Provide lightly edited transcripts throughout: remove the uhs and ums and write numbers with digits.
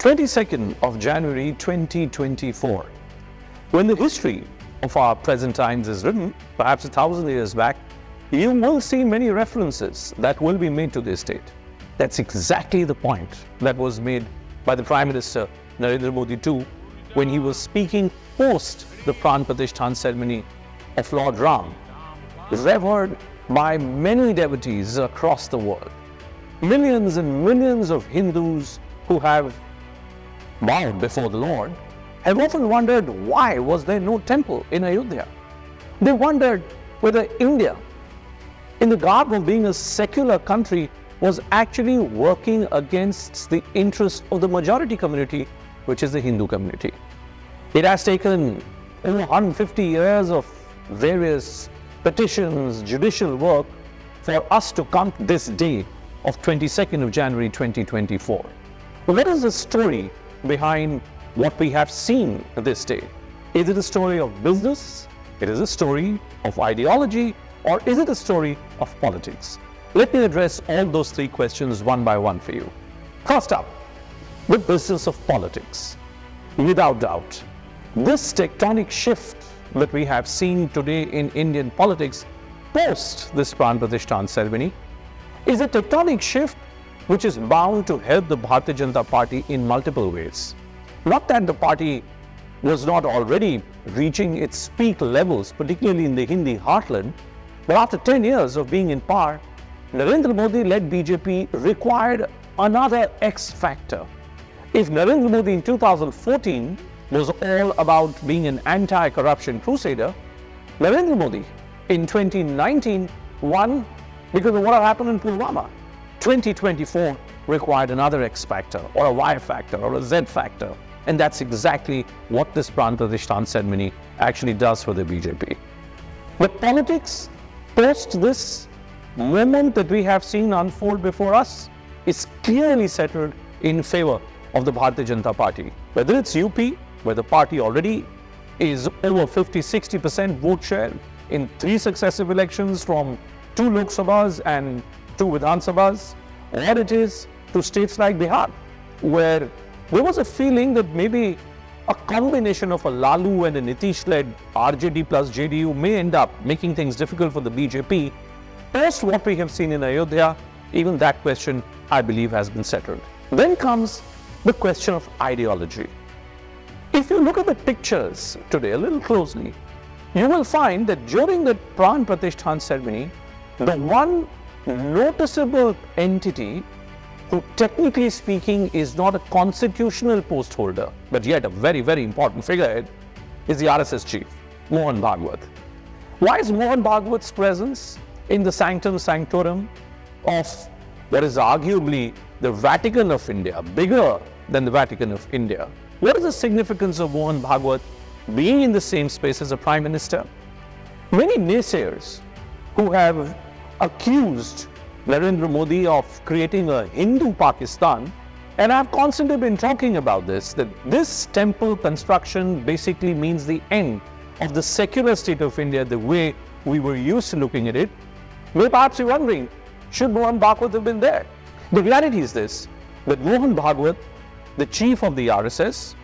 22nd of January 2024. When the history of our present times is written, perhaps 1,000 years back, you will see many references that will be made to this date. That's exactly the point that was made by the Prime Minister Narendra Modi too, when he was speaking post the Pran Pratishthan ceremony of Lord Ram, revered by many devotees across the world. Millions and millions of Hindus who have bowed before the Lord have often wondered why was there no temple in Ayodhya. They wondered whether India, in the garb of being a secular country, was actually working against the interest of the majority community, which is the Hindu community. It has taken over 150 years of various petitions, judicial work, for us to come to this day of 22nd of January 2024. Well, what is the story behind what we have seen this day? Is it a story of business? It is a story of ideology? Or is it a story of politics? Let me address all those three questions one by one for you. First up, the business of politics. Without doubt, this tectonic shift that we have seen today in Indian politics post this Pran Pratishthan ceremony is a tectonic shift which is bound to help the Bharatiya Janata Party in multiple ways. Not that the party was not already reaching its peak levels, particularly in the Hindi heartland, but after 10 years of being in power, Narendra Modi-led BJP required another X factor. If Narendra Modi in 2014 was all about being an anti-corruption crusader, Narendra Modi in 2019 won because of what had happened in Pulwama. 2024 required another X factor, or a Y factor, or a Z factor, and that's exactly what this Pran Pratishthan ceremony actually does for the BJP. But politics, post this moment that we have seen unfold before us, is clearly settled in favor of the Bharatiya Janata Party. Whether it's UP, where the party already is over 50-60% vote share in 3 successive elections from 2 Lok Sabhas and 2 Vidhan Sabhas, or it is to states like Bihar, where there was a feeling that maybe a combination of a Lalu and a Nitish-led RJD plus JDU may end up making things difficult for the BJP. Post what we have seen in Ayodhya, even that question, I believe, has been settled. Then comes the question of ideology. If you look at the pictures today a little closely, you will find that during the Pran Pratishthan ceremony, the one noticeable entity who, technically speaking, is not a constitutional post holder, but yet a very, very important figurehead, is the RSS chief, Mohan Bhagwat. Why is Mohan Bhagwat's presence in the sanctum sanctorum of what is arguably the Vatican of India, bigger than the Vatican of India? What is the significance of Mohan Bhagwat being in the same space as a Prime Minister? Many naysayers who have accused Narendra Modi of creating a Hindu Pakistan, and I've constantly been talking about this, that this temple construction basically means the end of the secular state of India the way we were used to looking at it. Well, perhaps you're wondering, should Mohan Bhagwat have been there? The reality is this, that Mohan Bhagwat, the chief of the RSS,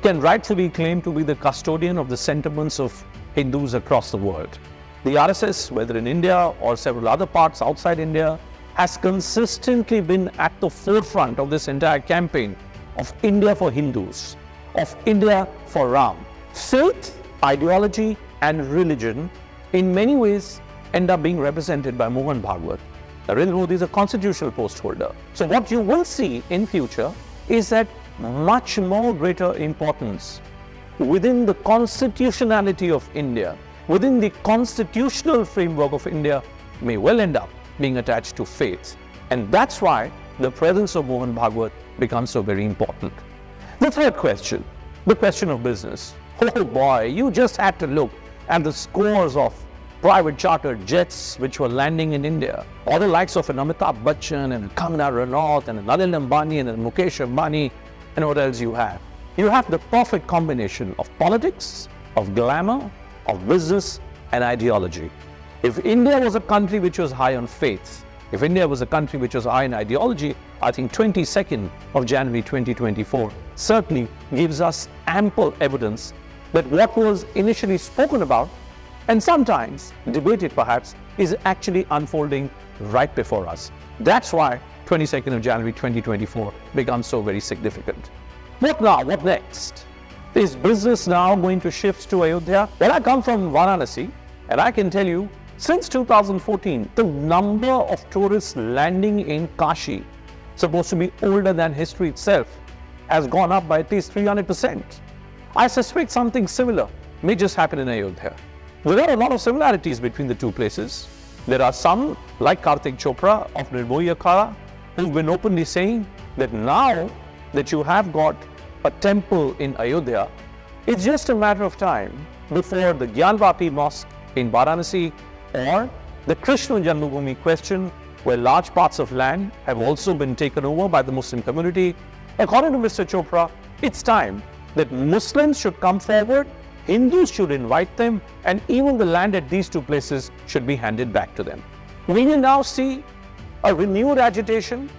can rightfully claim to be the custodian of the sentiments of Hindus across the world. The RSS, whether in India or several other parts outside India, has consistently been at the forefront of this entire campaign of India for Hindus, of India for Ram. Faith, ideology and religion in many ways end up being represented by Mohan Bhagwat. Narendra Modi is a constitutional post holder. So what you will see in future is that much more greater importance within the constitutionality of India, within the constitutional framework of India, may well end up being attached to faith. And that's why the presence of Mohan Bhagwat becomes so very important. The third question, the question of business. Oh boy, you just had to look at the scores of private chartered jets which were landing in India, or the likes of an Amitabh Bachchan and Kangana Ranaut and an Anil Ambani and a Mukesh Ambani, and what else you have. You have the perfect combination of politics, of glamour, of business and ideology. If India was a country which was high on faith, If India was a country which was high in ideology, I think 22nd of January 2024 certainly gives us ample evidence that what was initially spoken about and sometimes debated perhaps is actually unfolding right before us. That's why 22nd of January 2024 becomes so very significant. What now? What next? Is business now going to shift to Ayodhya? Well, I come from Varanasi and I can tell you, since 2014, the number of tourists landing in Kashi, supposed to be older than history itself, has gone up by at least 300%. I suspect something similar may just happen in Ayodhya. There are a lot of similarities between the two places. There are some, like Kartik Chopra of Nirmohi Akhada, who've been openly saying that now that you have got a temple in Ayodhya, it's just a matter of time before the Gyanvapi Mosque in Varanasi or the Krishna Janmabhoomi question, where large parts of land have also been taken over by the Muslim community. According to Mr. Chopra, it's time that Muslims should come forward, Hindus should invite them, and even the land at these two places should be handed back to them. We will now see a renewed agitation,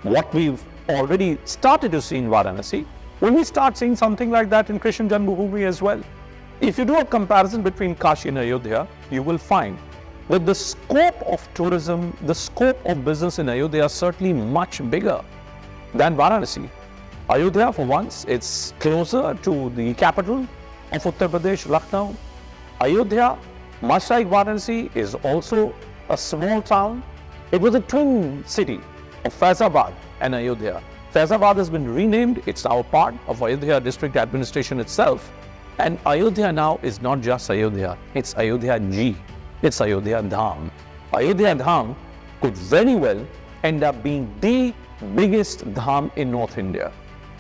what we've already started to see in Varanasi. When we start seeing something like that in Krishna Janmabhoomi as well. If you do a comparison between Kashi and Ayodhya, you will find that the scope of tourism, the scope of business in Ayodhya is certainly much bigger than Varanasi. Ayodhya, for once, it's closer to the capital of Uttar Pradesh, Lucknow. Ayodhya, much like Varanasi, is also a small town. It was a twin city of Faizabad and Ayodhya. Faizabad has been renamed, it's now part of Ayodhya district administration itself. And Ayodhya now is not just Ayodhya, it's Ayodhya Ji, it's Ayodhya Dham. Ayodhya Dham could very well end up being the biggest dham in North India.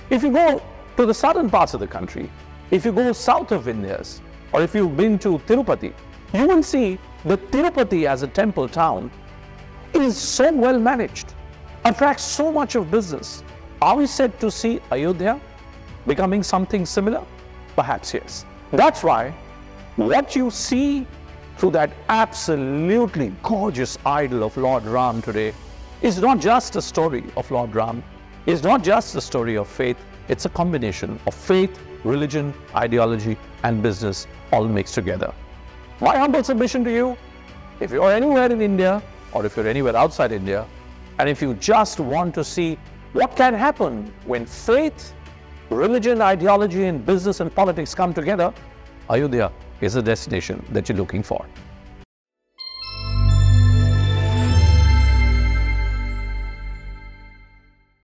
If you go to the southern parts of the country, if you go south of Vindhyas, or if you've been to Tirupati, you will see that Tirupati as a temple town is so well managed, attracts so much of business. Are we set to see Ayodhya becoming something similar? Perhaps yes. That's why what you see through that absolutely gorgeous idol of Lord Ram today is not just a story of Lord Ram, is not just a story of faith, it's a combination of faith, religion, ideology and business all mixed together. My humble submission to you, if you're anywhere in India or if you're anywhere outside India, and if you just want to see what can happen when faith, religion, ideology and business and politics come together, Ayodhya is a destination that you're looking for.